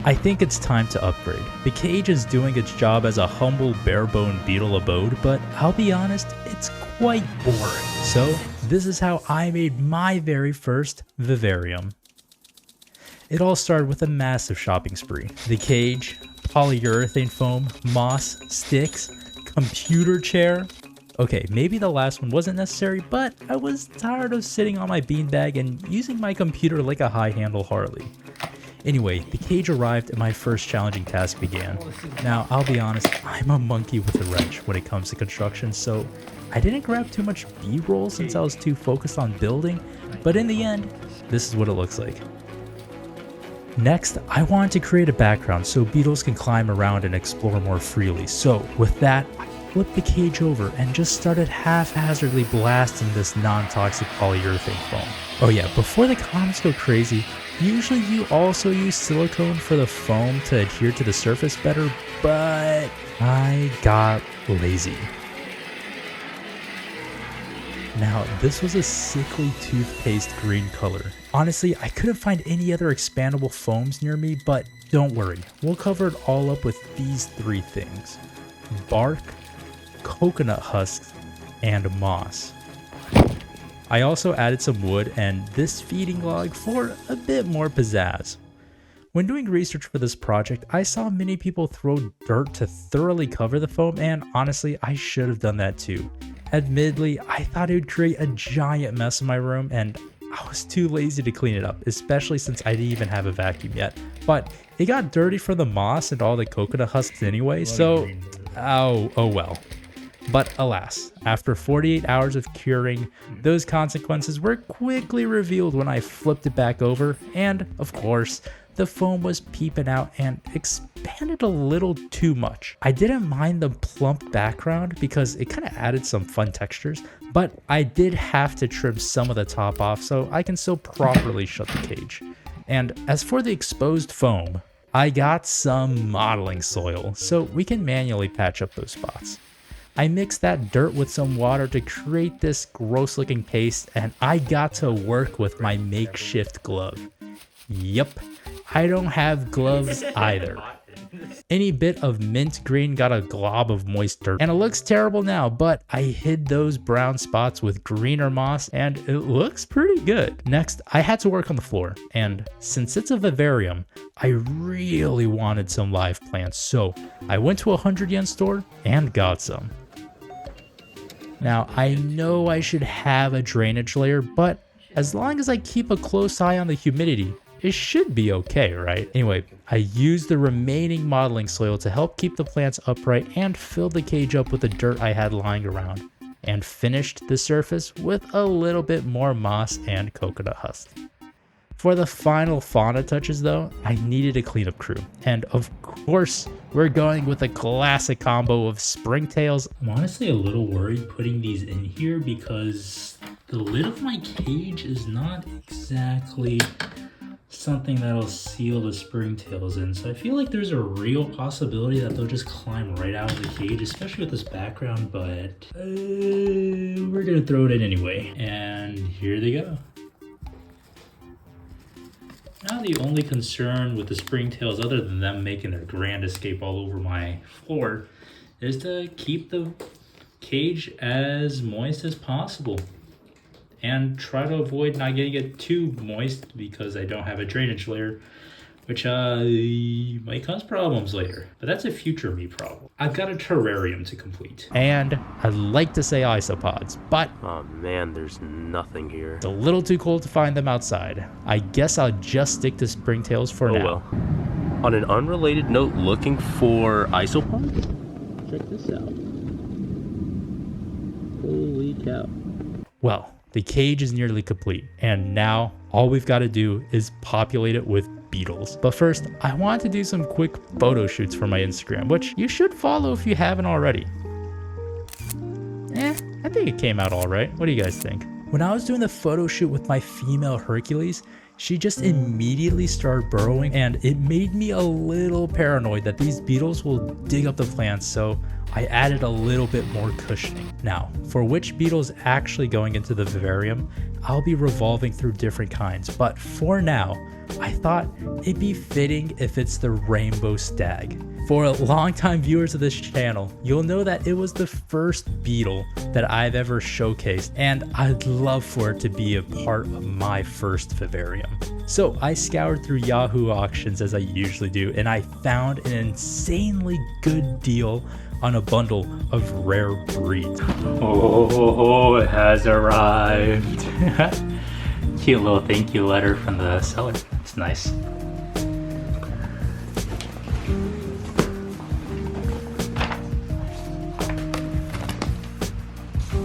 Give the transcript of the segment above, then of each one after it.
I think it's time to upgrade. The cage is doing its job as a humble bare-bone beetle abode, but I'll be honest, it's quite boring. So this is how I made my very first vivarium. It all started with a massive shopping spree. The cage, polyurethane foam, moss, sticks, computer chair. Okay, maybe the last one wasn't necessary, but I was tired of sitting on my beanbag and using my computer like a high-handle Harley. Anyway, the cage arrived and my first challenging task began. Now, I'll be honest, I'm a monkey with a wrench when it comes to construction, so I didn't grab too much B-roll since I was too focused on building, but in the end, this is what it looks like. Next, I wanted to create a background so beetles can climb around and explore more freely, so with that, I flipped the cage over and just started haphazardly blasting this non-toxic polyurethane foam. Oh yeah, before the comments go crazy, usually you also use silicone for the foam to adhere to the surface better, but I got lazy. Now, this was a sickly toothpaste green color. Honestly, I couldn't find any other expandable foams near me, but don't worry, we'll cover it all up with these three things: bark, coconut husks, and moss. I also added some wood and this feeding log for a bit more pizzazz. When doing research for this project, I saw many people throw dirt to thoroughly cover the foam, and honestly, I should have done that too. Admittedly, I thought it would create a giant mess in my room, and I was too lazy to clean it up, especially since I didn't even have a vacuum yet. But it got dirty from the moss and all the coconut husks anyway, so oh well. But alas, after 48 hours of curing, those consequences were quickly revealed when I flipped it back over, and of course, the foam was peeping out and expanded a little too much. I didn't mind the plump background because it kind of added some fun textures, but I did have to trim some of the top off so I can still properly shut the cage. And as for the exposed foam, I got some modeling soil so we can manually patch up those spots. I mixed that dirt with some water to create this gross looking paste, and I got to work with my makeshift glove. Yep, I don't have gloves either. Any bit of mint green got a glob of moist dirt, and it looks terrible now, but I hid those brown spots with greener moss and it looks pretty good. Next, I had to work on the floor, and since it's a vivarium, I really wanted some live plants, so I went to a 100 yen store and got some. Now, I know I should have a drainage layer, but as long as I keep a close eye on the humidity, it should be okay, right? Anyway, I used the remaining modeling soil to help keep the plants upright and filled the cage up with the dirt I had lying around, and finished the surface with a little bit more moss and coconut husk. For the final fauna touches though, I needed a cleanup crew, and of course, we're going with a classic combo of springtails. I'm honestly a little worried putting these in here because the lid of my cage is not exactly something that'll seal the springtails in, so I feel like there's a real possibility that they'll just climb right out of the cage, especially with this background, but we're gonna throw it in anyway, and here they go. Now the only concern with the springtails, other than them making their grand escape all over my floor, is to keep the cage as moist as possible and try to avoid not getting it too moist because I don't have a drainage layer, which might cause problems later. But that's a future me problem. I've got a terrarium to complete. And I'd like to say isopods, but oh man, there's nothing here. It's a little too cold to find them outside. I guess I'll just stick to springtails for now. Well. On an unrelated note, looking for isopod? Check this out. Holy cow. Well, the cage is nearly complete, and now all we've got to do is populate it with beetles. But first, I want to do some quick photo shoots for my Instagram, which you should follow if you haven't already. I think it came out all right. What do you guys think? When I was doing the photo shoot with my female Hercules, she just immediately started burrowing, and it made me a little paranoid that these beetles will dig up the plants, so I added a little bit more cushioning. Now, for which beetle is actually going into the vivarium, I'll be revolving through different kinds, but for now, I thought it'd be fitting if it's the rainbow stag. For longtime viewers of this channel, you'll know that it was the first beetle that I've ever showcased, and I'd love for it to be a part of my first vivarium. So I scoured through Yahoo auctions as I usually do, and I found an insanely good deal on a bundle of rare breeds. Oh, it has arrived. Cute little thank you letter from the seller. It's nice.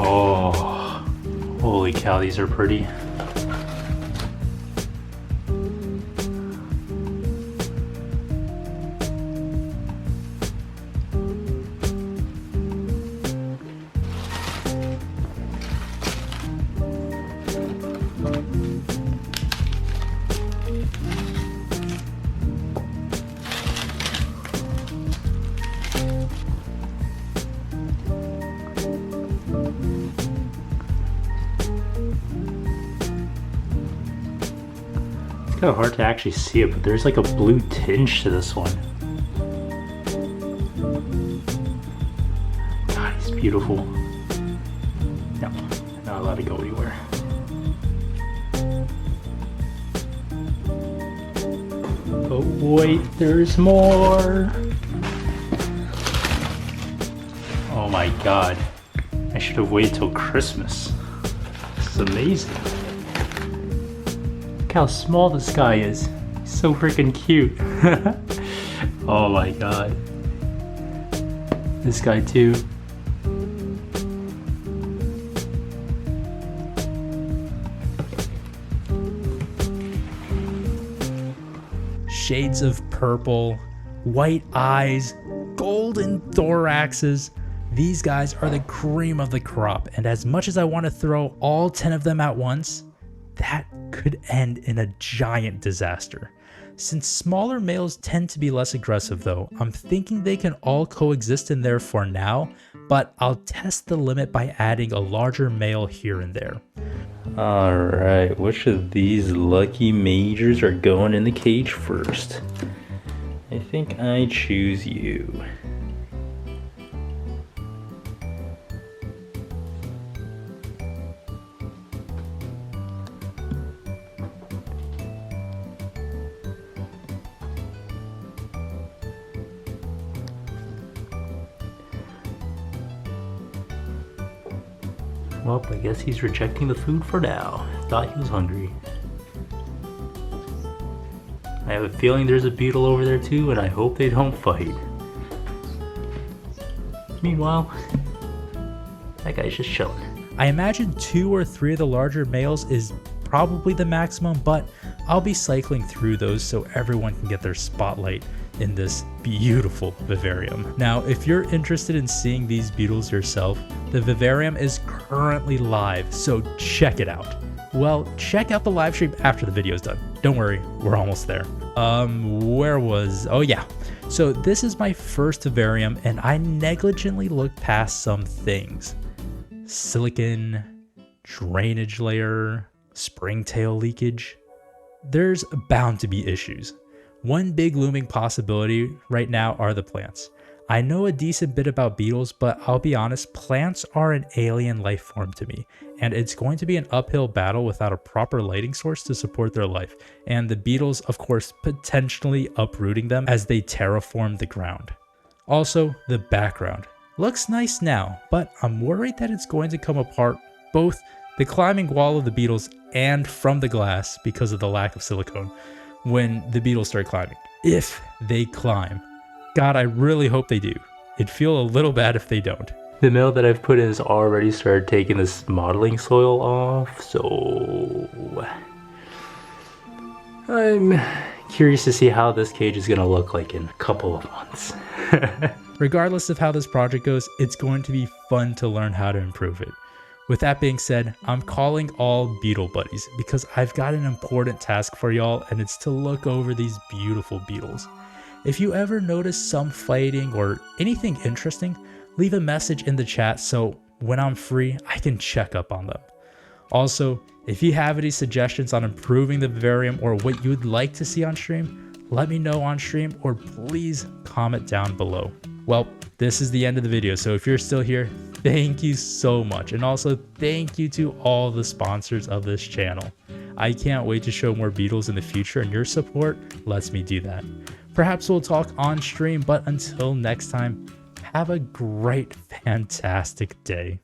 Oh, holy cow, these are pretty. Kind of hard to actually see it, but there's like a blue tinge to this one. God, he's beautiful. No, not allowed to go anywhere. Oh wait, there's more. Oh my God, I should have waited till Christmas. This is amazing. Look how small this guy is. He's so freaking cute. Oh my God. This guy too. Shades of purple, white eyes, golden thoraxes. These guys are the cream of the crop, and as much as I want to throw all 10 of them at once, that could end in a giant disaster. Since smaller males tend to be less aggressive though, I'm thinking they can all coexist in there for now, but I'll test the limit by adding a larger male here and there. Alright, which of these lucky majors are going in the cage first? I think I choose you. Well, I guess he's rejecting the food for now. Thought he was hungry. I have a feeling there's a beetle over there too, and I hope they don't fight. Meanwhile, that guy's just chilling. I imagine 2 or 3 of the larger males is probably the maximum, but I'll be cycling through those so everyone can get their spotlight in this beautiful vivarium. Now, if you're interested in seeing these beetles yourself, the vivarium is currently live, so check it out. Well, check out the live stream after the video's done. Don't worry, we're almost there. Oh yeah. So this is my first vivarium, and I negligently looked past some things. Silicon, drainage layer, springtail leakage. There's bound to be issues. One big looming possibility right now are the plants. I know a decent bit about beetles, but I'll be honest, plants are an alien life form to me, and it's going to be an uphill battle without a proper lighting source to support their life, and the beetles, of course, potentially uprooting them as they terraform the ground. Also, the background. Looks nice now, but I'm worried that it's going to come apart both the climbing wall of the beetles and from the glass because of the lack of silicone when the beetles start climbing. If they climb. God, I really hope they do. It'd feel a little bad if they don't. The male that I've put in has already started taking this modeling soil off, so I'm curious to see how this cage is gonna look like in a couple of months. Regardless of how this project goes, it's going to be fun to learn how to improve it. With that being said, I'm calling all beetle buddies because I've got an important task for y'all, and it's to look over these beautiful beetles. If you ever notice some fighting or anything interesting, leave a message in the chat so when I'm free, I can check up on them. Also, if you have any suggestions on improving the Vivarium or what you would like to see on stream, let me know on stream or please comment down below. Well, this is the end of the video, so if you're still here, thank you so much. And also thank you to all the sponsors of this channel. I can't wait to show more Beetles in the future, and your support lets me do that. Perhaps we'll talk on stream, but until next time, have a great, fantastic day.